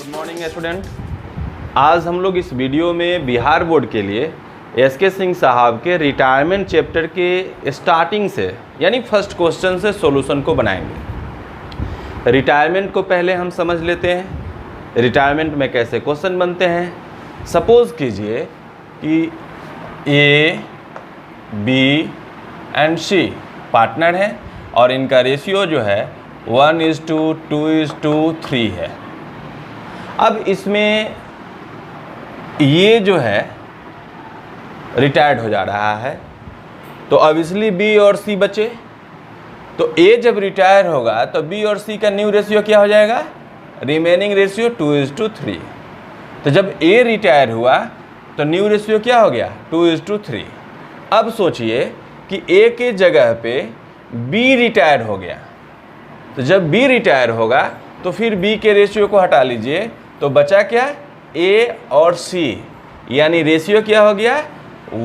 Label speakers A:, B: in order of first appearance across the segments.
A: Good morning student. आज हम लोग इस वीडियो में बिहार बोर्ड के लिए एसके सिंह साहब के रिटायरमेंट चैप्टर के स्टार्टिंग से यानी फर्स्ट क्वेश्चन से सॉल्यूशन को बनाएंगे। रिटायरमेंट को पहले हम समझ लेते हैं, रिटायरमेंट में कैसे क्वेश्चन बनते हैं। सपोज़ कीजिए कि ए, बी एंड सी पार्टनर हैं और इनका रेशियो जो है 1:2:3 है। अब इसमें ये जो है रिटायर्ड हो जा रहा है, तो अब इसलिए बी और सी बचे। तो ए जब रिटायर होगा तो बी और सी का न्यू रेशियो क्या हो जाएगा, रिमेनिंग रेशियो 2:3। तो जब ए रिटायर हुआ तो न्यू रेशियो क्या हो गया, 2:3। अब सोचिए कि ए के जगह पे बी रिटायर हो गया, तो जब बी रिटायर होगा तो फिर बी के रेशियो को हटा लीजिए, तो बचा क्या, ए और सी, यानी रेशियो क्या हो गया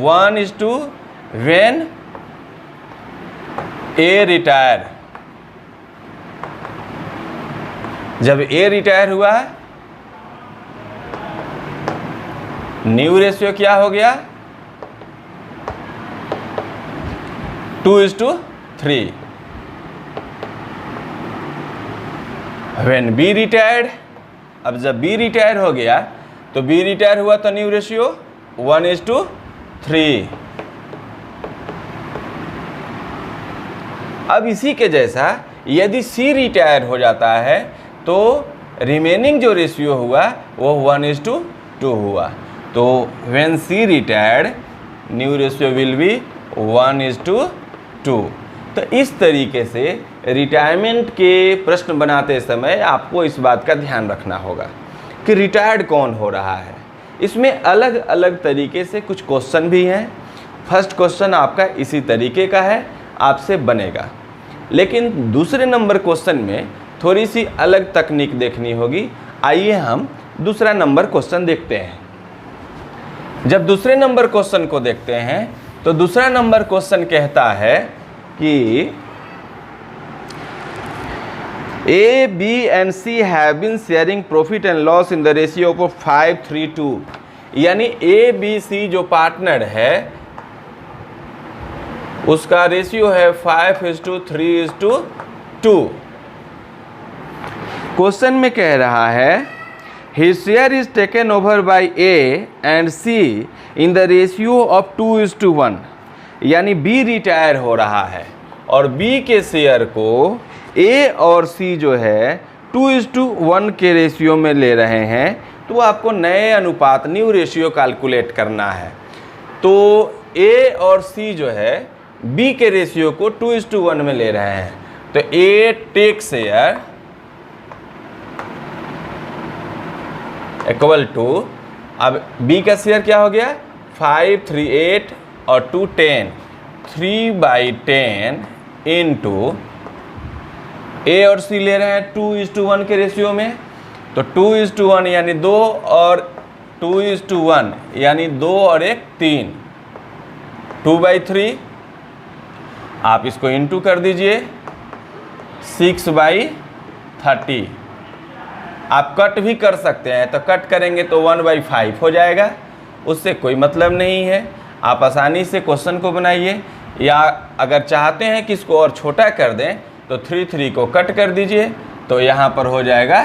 A: 1:, व्हेन ए रिटायर। जब ए रिटायर हुआ न्यू रेशियो क्या हो गया 2:3। व्हेन बी रिटायर्ड, अब जब बी रिटायर हो गया तो बी रिटायर हुआ तो न्यू रेशियो 1:3। अब इसी के जैसा यदि सी रिटायर हो जाता है तो रिमेनिंग जो रेशियो हुआ वो 1:2 हुआ। तो when C retired new ratio will be 1:2। तो इस तरीके से रिटायरमेंट के प्रश्न बनाते समय आपको इस बात का ध्यान रखना होगा कि रिटायर्ड कौन हो रहा है। इसमें अलग अलग तरीके से कुछ क्वेश्चन भी हैं। फर्स्ट क्वेश्चन आपका इसी तरीके का है, आपसे बनेगा, लेकिन दूसरे नंबर क्वेश्चन में थोड़ी सी अलग तकनीक देखनी होगी। आइए हम दूसरा नंबर क्वेश्चन देखते हैं। जब दूसरे नंबर क्वेश्चन को देखते हैं तो दूसरा नंबर क्वेश्चन कहता है कि A, B and C have been sharing profit and loss in the ratio of 5:3:2, यानी A, B, C जो पार्टनर है उसका रेशियो है 5:3:2। क्वेश्चन में कह रहा है his share is taken over by A and C in the ratio of 2:1, यानी B रिटायर हो रहा है और B के शेयर को A और C जो है 2:1 के रेशियो में ले रहे हैं। तो आपको नए अनुपात न्यू रेशियो कैलकुलेट करना है। तो A और C जो है B के रेशियो को 2:1 में ले रहे हैं, तो A take share equal to, अब B का शेयर क्या हो गया 5, 3, 8 और 2, 10, 3/10 इंटू ए और सी ले रहे हैं 2:1 के रेशियो में, तो 2:1 यानी 2 और 2:1 यानी 2 और 1 3, 2/3। आप इसको इंटू कर दीजिए 6/30। आप कट भी कर सकते हैं, तो कट करेंगे तो 1/5 हो जाएगा, उससे कोई मतलब नहीं है। आप आसानी से क्वेश्चन को बनाइए, या अगर चाहते हैं कि इसको और छोटा कर दें तो 3 को कट कर दीजिए, तो यहाँ पर हो जाएगा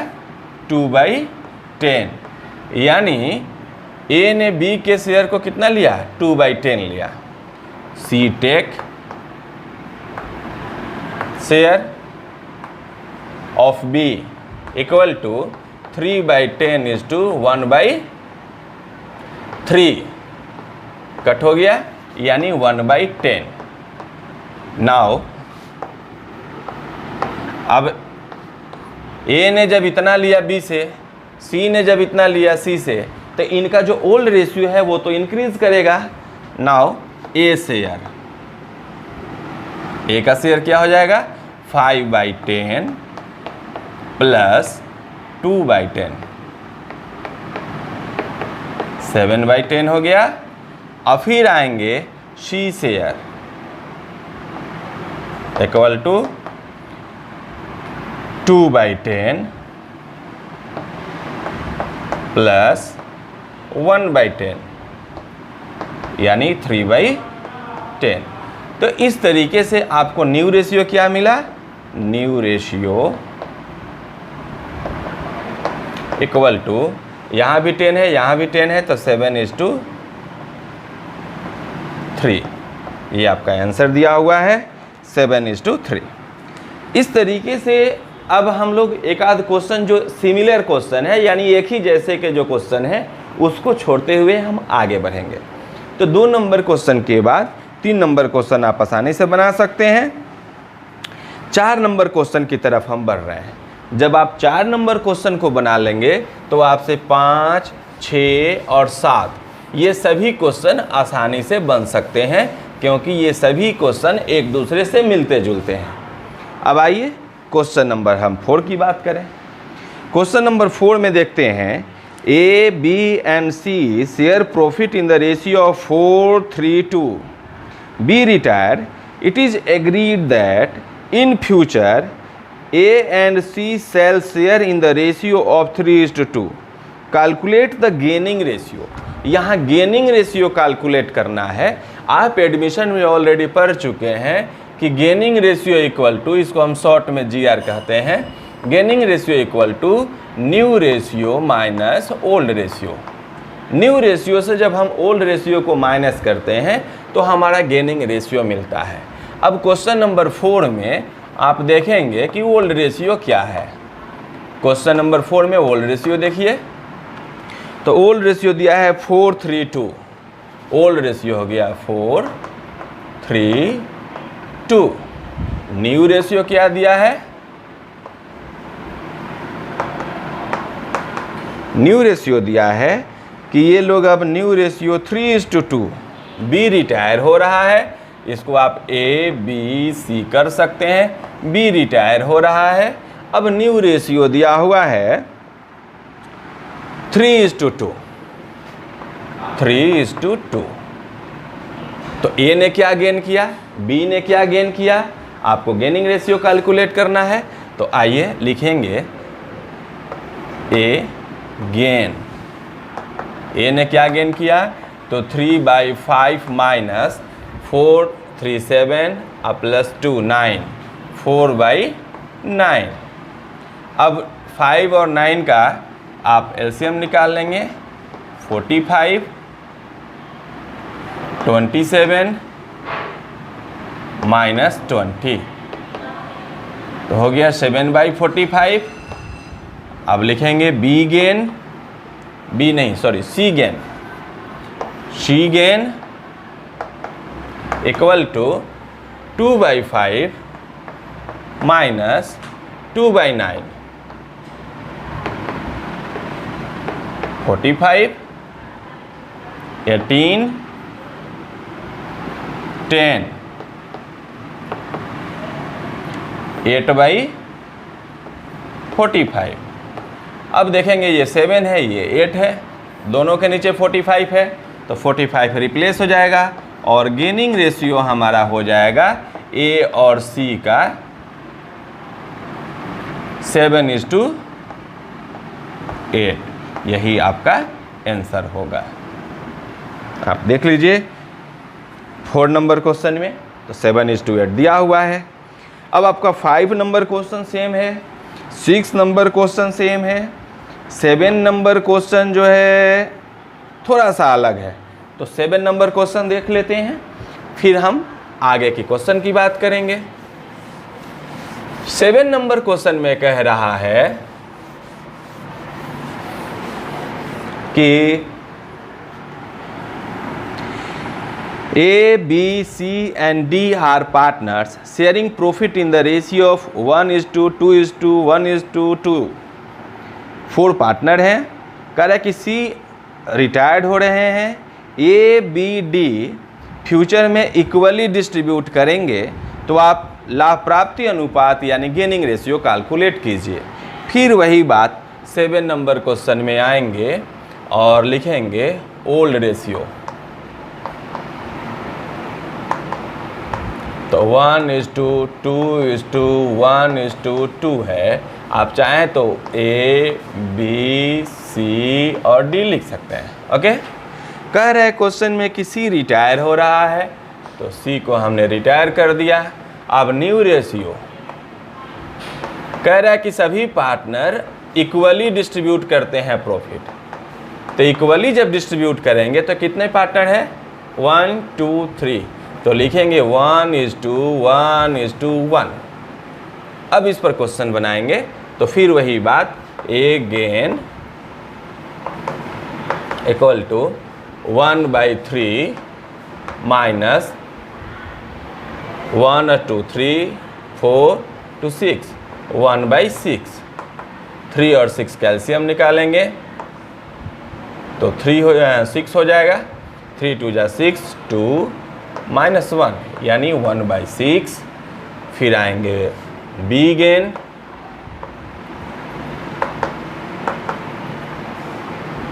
A: 2/10। यानी A ने B के शेयर को कितना लिया 2/10 लिया। C take share of B equal to 3/10:1/3, cut हो गया यानी 1/10। नाउ अब A ने जब इतना लिया B से, C ने जब इतना लिया C से, तो इनका जो ओल्ड रेशियो है वो तो इंक्रीज करेगा। नाउ A शेयर, A का शेयर क्या हो जाएगा 5/10 प्लस 2/10, 7/10 हो गया। और फिर आएंगे C share equal to 2/10 plus 1/10 यानी 3/10। तो इस तरीके से आपको न्यू रेशियो क्या मिला, न्यू रेशियो इक्वल टू, यहाँ भी 10 है यहाँ भी 10 है, तो 7:3। ये आपका आंसर दिया हुआ है 7:3। इस तरीके से अब हम लोग एक आध क्वेश्चन जो सिमिलर क्वेश्चन है यानी एक ही जैसे के जो क्वेश्चन है उसको छोड़ते हुए हम आगे बढ़ेंगे। तो 2 नंबर क्वेश्चन के बाद 3 नंबर क्वेश्चन आप आसानी से बना सकते हैं। 4 नंबर क्वेश्चन की तरफ हम बढ़ रहे हैं। जब आप 4 नंबर क्वेश्चन को बना लेंगे तो आपसे 5, 6 और 7 ये सभी क्वेश्चन आसानी से बन सकते हैं, क्योंकि ये सभी क्वेश्चन एक दूसरे से मिलते जुलते हैं। अब आइए क्वेश्चन नंबर हम 4 की बात करें। क्वेश्चन नंबर 4 में देखते हैं A, B and C share profit in the ratio of 4:3:2. B retired. It is agreed that in future A and C shall share in the ratio of 3:2. Calculate the gaining ratio. यहाँ gaining ratio calculate करना है। आप admission में already पढ़ चुके हैं कि gaining ratio equal to, इसको हम शॉर्ट में GR कहते हैं, gaining ratio equal to new ratio minus old ratio. New ratio से जब हम ओल्ड रेशियो को माइनस करते हैं तो हमारा गेनिंग रेशियो मिलता है। अब क्वेश्चन नंबर 4 में आप देखेंगे कि ओल्ड रेशियो क्या है। क्वेश्चन नंबर 4 में ओल्ड रेशियो देखिए, तो ओल्ड रेशियो दिया है 4:3:2। ओल्ड रेशियो हो गया 4:3:2। न्यू रेशियो क्या दिया है, न्यू रेशियो दिया है कि ये लोग अब न्यू रेशियो 3:2। बी रिटायर हो रहा है, इसको आप A, B, C कर सकते हैं। बी रिटायर हो रहा है। अब न्यू रेशियो दिया हुआ है 3:2। 3:2। तो A ने क्या गेन किया, B ने क्या गेन किया, आपको गेनिंग रेशियो कैलकुलेट करना है। तो आइए लिखेंगे A गेन। A ने क्या गेन किया, तो 3/5 माइनस 4, 3, 7 प्लस 2, 9, 4/9। अब 5 और 9 का आप एलसीएम निकाल लेंगे। 45, 27 माइनस 20, तो हो गया 7/45। अब लिखेंगे बी गेन, बी नहीं sorry C gain. C gain equal to 2/5 minus 2/9। 45, 18, 10, 8/45। अब देखेंगे ये 7 है ये 8 है, दोनों के नीचे 45 है, तो 45 रिप्लेस हो जाएगा और गेनिंग रेशियो हमारा हो जाएगा A और C का 7:8। यही आपका आंसर होगा। आप देख लीजिए 4 नंबर क्वेश्चन में तो 7:8 दिया हुआ है। अब आपका 5 नंबर क्वेश्चन सेम है, 6 नंबर क्वेश्चन सेम है, 7 नंबर क्वेश्चन जो है थोड़ा सा अलग है। तो 7 नंबर क्वेश्चन देख लेते हैं, फिर हम आगे की क्वेश्चन की बात करेंगे। 7 नंबर क्वेश्चन में कह रहा है कि A, B, C and D are partners sharing profit in the ratio of 1:2:1:2। 4 partner हैं। कह रहा है कि C रिटायर्ड हो रहे हैं, A, B, D फ्यूचर में इक्वली डिस्ट्रीब्यूट करेंगे, तो आप लाभ प्राप्ति अनुपात यानी गेनिंग रेशियो कैलकुलेट कीजिए। फिर वही बात 7 नंबर क्वेश्चन में आएंगे और लिखेंगे ओल्ड रेशियो। तो 1:2:1:2 है। आप चाहें तो A, B, C सी और डी लिख सकते हैं। ओके, कह रहे हैं क्वेश्चन में कि सी रिटायर हो रहा है, तो सी को हमने रिटायर कर दिया। अब न्यू रेशियो कह रहा है कि सभी पार्टनर इक्वली डिस्ट्रीब्यूट करते हैं प्रॉफिट। तो इक्वली जब डिस्ट्रीब्यूट करेंगे तो कितने पार्टनर हैं? 1 2 3, तो लिखेंगे 1:1:1। अब इस पर क्वेश्चन बनाएंगे तो फिर वही बात, ए gain equal to 1/3 minus 1 2 3 4 to 6 1/6। 3 और 6 कैल्शियम निकालेंगे तो 6 हो जाएगा। 3 2 जा 6, 2 -1 यानी 1/6। फिर आएंगे बी गेन,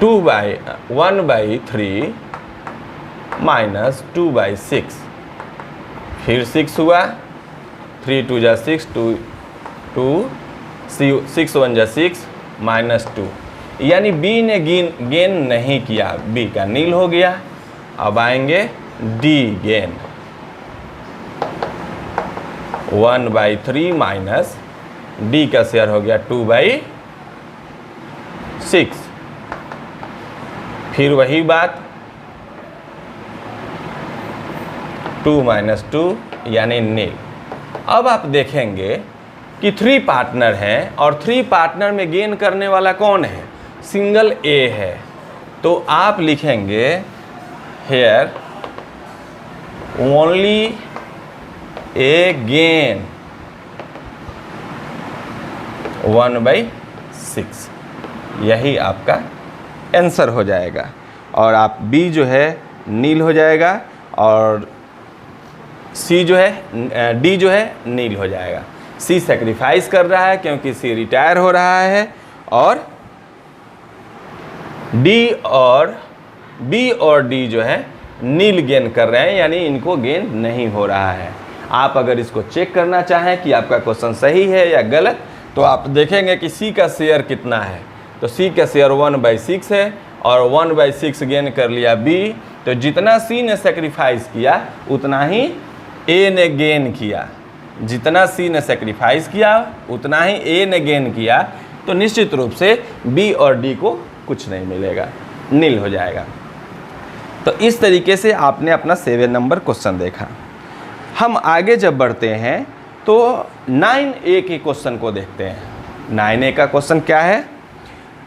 A: 1/3 माइनस 2/6, फिर 6 हुआ। 3 2 जा 6, 2 6 1 जा 6 -2, यानी बी ने गेन नहीं किया, बी का नील हो गया। अब आएंगे डी गेन, 1/3 माइनस डी का शेयर हो गया 2/6। फिर वही बात, 2 - 2 यानी नील। अब आप देखेंगे कि 3 पार्टनर हैं और 3 पार्टनर में गेन करने वाला कौन है? सिंगल ए है। तो आप लिखेंगे हेयर ओनली ए गेन 1/6, यही आपका आंसर हो जाएगा। और आप बी जो है नील हो जाएगा और सी जो है डी जो है नील हो जाएगा। सी सेक्रीफाइस कर रहा है क्योंकि सी रिटायर हो रहा है, और डी और बी और डी जो है नील गेन कर रहे हैं, यानी इनको गेन नहीं हो रहा है। आप अगर इसको चेक करना चाहें कि आपका क्वेश्चन सही है या गलत, तो आप देखेंगे कि सी का शेयर कितना है। तो सी का शेयर 1/6 है और 1/6 गेन कर लिया बी। तो जितना सी ने सेक्रीफाइस किया उतना ही ए ने गेन किया, जितना सी ने सेक्रीफाइस किया उतना ही ए ने गेन किया। तो निश्चित रूप से बी और डी को कुछ नहीं मिलेगा, नील हो जाएगा। तो इस तरीके से आपने अपना 7 नंबर क्वेश्चन देखा। हम आगे जब बढ़ते हैं तो 9A के क्वेश्चन को देखते हैं। 9A का क्वेश्चन क्या है?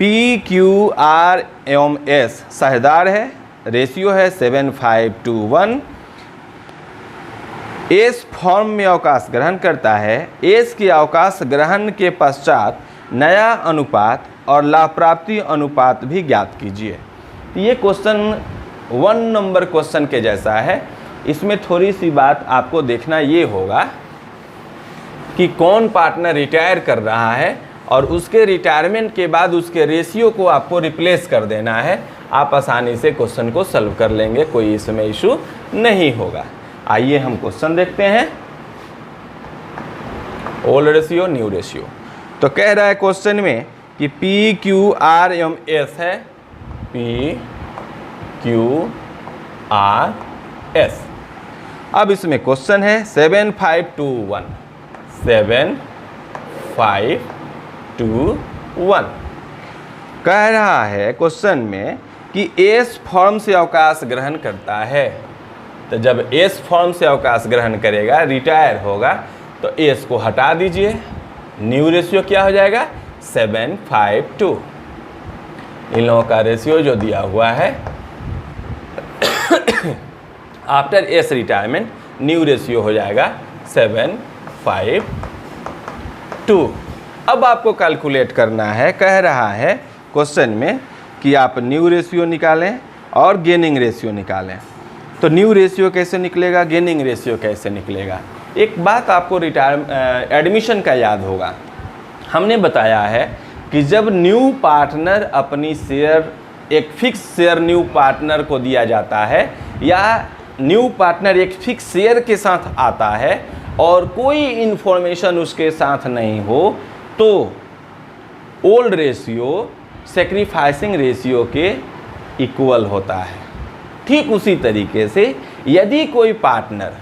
A: PQRMS साझेदार है, रेशियो है 7:5:1। एस फॉर्म में अवकाश ग्रहण करता है। एस के अवकाश ग्रहण के पश्चात नया अनुपात और लाभ प्राप्ति अनुपात भी ज्ञात कीजिए। ये क्वेश्चन 1 नंबर क्वेश्चन के जैसा है। इसमें थोड़ी सी बात आपको देखना ये होगा कि कौन पार्टनर रिटायर कर रहा है और उसके रिटायरमेंट के बाद उसके रेशियो को आपको रिप्लेस कर देना है। आप आसानी से क्वेश्चन को सॉल्व कर लेंगे, कोई इसमें इशू नहीं होगा। आइए हम क्वेश्चन देखते हैं। ओल्ड रेशियो न्यू रेशियो, तो कह रहा है क्वेश्चन में कि PQRMS है, PQRS। अब इसमें क्वेश्चन है 7:5:1, 7:5:1। कह रहा है क्वेश्चन में कि एस फॉर्म से अवकाश ग्रहण करता है। तो जब एस फॉर्म से अवकाश ग्रहण करेगा, रिटायर होगा, तो एस को हटा दीजिए। न्यू रेशियो क्या हो जाएगा? 7:5:2। इन लोगों का रेशियो जो दिया हुआ है after S retirement, new ratio हो जाएगा 7:5:2। अब आपको कैलकुलेट करना है। कह रहा है क्वेश्चन में कि आप न्यू रेशियो निकालें और गेनिंग रेशियो निकालें। तो न्यू रेशियो कैसे निकलेगा, गेनिंग रेशियो कैसे निकलेगा? एक बात आपको एडमिशन का याद होगा। हमने बताया है कि जब न्यू पार्टनर अपनी शेयर, एक फिक्स शेयर न्यू पार्टनर को दिया जाता है या न्यू पार्टनर एक फिक्स शेयर के साथ आता है और कोई इन्फॉर्मेशन उसके साथ नहीं हो, तो ओल्ड रेशियो सेक्रीफाइसिंग रेशियो के इक्वल होता है। ठीक उसी तरीके से यदि कोई पार्टनर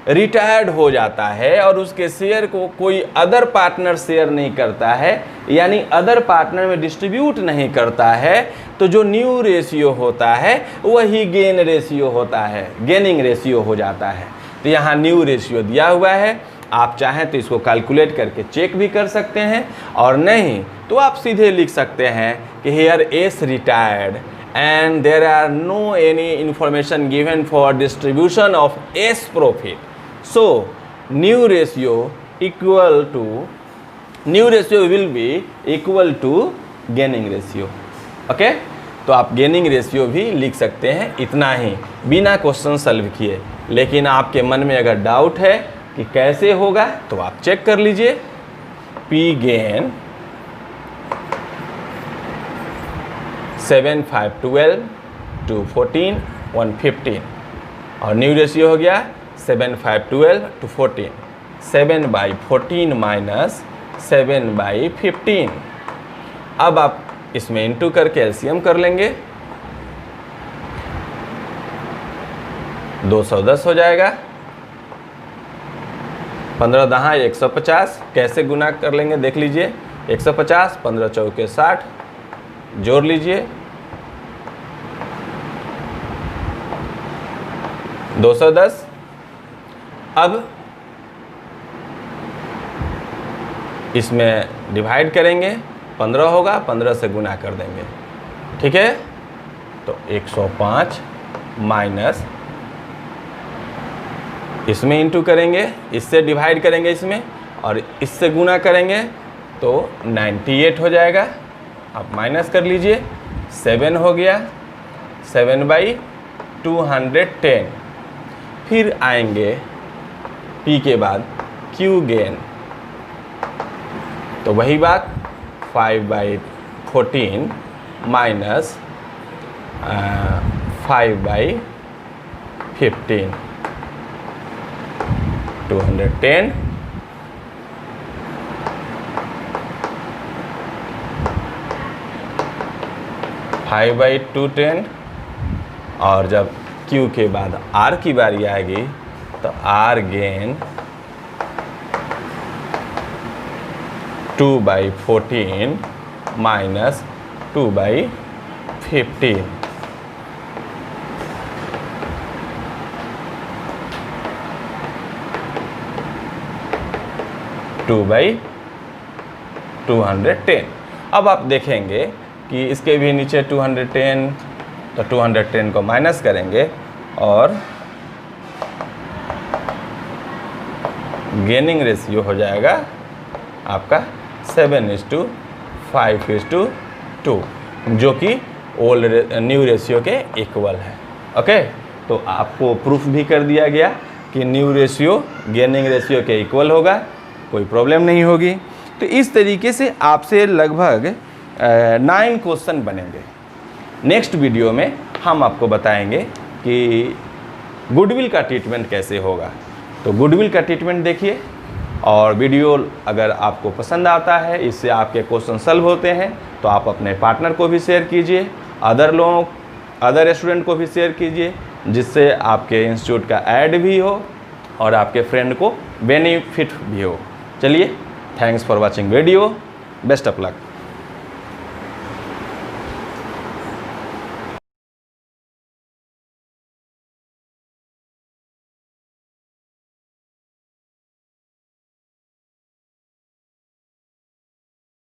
A: रिटायर्ड हो जाता है और उसके शेयर को कोई अदर पार्टनर शेयर नहीं करता है, यानी अदर पार्टनर में डिस्ट्रीब्यूट नहीं करता है, तो जो न्यू रेशियो होता है वही गेन रेशियो होता है, गेनिंग रेशियो हो जाता है। तो यहाँ न्यू रेशियो दिया हुआ है, आप चाहें तो इसको कैलकुलेट करके चेक भी कर सकते हैं, और नहीं तो आप सीधे लिख सकते हैं कि here S retired and there are no any information given for distribution of S profit. So new ratio will be equal to gaining ratio. Okay? तो आप गेनिंग रेशियो भी लिख सकते हैं, इतना ही बिना क्वेश्चन सॉल्व किए। लेकिन आपके मन में अगर डाउट है कि कैसे होगा तो आप चेक कर लीजिए। P गेन 7, 5, 12, 2, 14, 1, 15 और न्यू रेशियो हो गया 7, 5, 12 to 14, 7/14 माइनस 7/15। अब आप इसमें इंटू करके एलसीएम कर लेंगे, 210 हो जाएगा, 15 दहा 150। कैसे गुना कर लेंगे देख लीजिए, 150, 15 चौके 60, जोड़ लीजिए 210। अब इसमें डिवाइड करेंगे, 15 होगा, 15 से गुना कर देंगे, ठीक है। तो 105 माइनस इसमें इंटू करेंगे, इससे डिवाइड करेंगे इसमें, और इससे गुना करेंगे तो 98 हो जाएगा। आप माइनस कर लीजिए, 7 हो गया, 7/210। फिर आएंगे P के बाद Q गेन, तो वही बात 5/14 माइनस 5/15, 210। फाइव बाई 210, और जब Q के बाद R की बारी आएगी तो R gain 2/14 minus 2/15, two by 210। अब आप देखेंगे कि इसके भी नीचे 210, तो 210 को माइनस करेंगे और गेनिंग रेशियो हो जाएगा आपका 7:5:2, जो कि ओल्ड न्यू रेशियो के इक्वल है। ओके, तो आपको प्रूफ भी कर दिया गया कि न्यू रेशियो गेनिंग रेशियो के इक्वल होगा, कोई प्रॉब्लम नहीं होगी। तो इस तरीके से आपसे लगभग 9 क्वेश्चन बनेंगे। नेक्स्ट वीडियो में हम आपको बताएंगे कि गुडविल का ट्रीटमेंट कैसे होगा। तो गुडविल का ट्रीटमेंट देखिए, और वीडियो अगर आपको पसंद आता है, इससे आपके क्वेश्चन सॉल्व होते हैं, तो आप अपने पार्टनर को भी शेयर कीजिए, अदर स्टूडेंट को भी शेयर कीजिए, जिससे आपके इंस्टीट्यूट का ऐड भी हो और आपके फ्रेंड को बेनिफिट भी हो। चलिए, thanks for watching video, best of luck.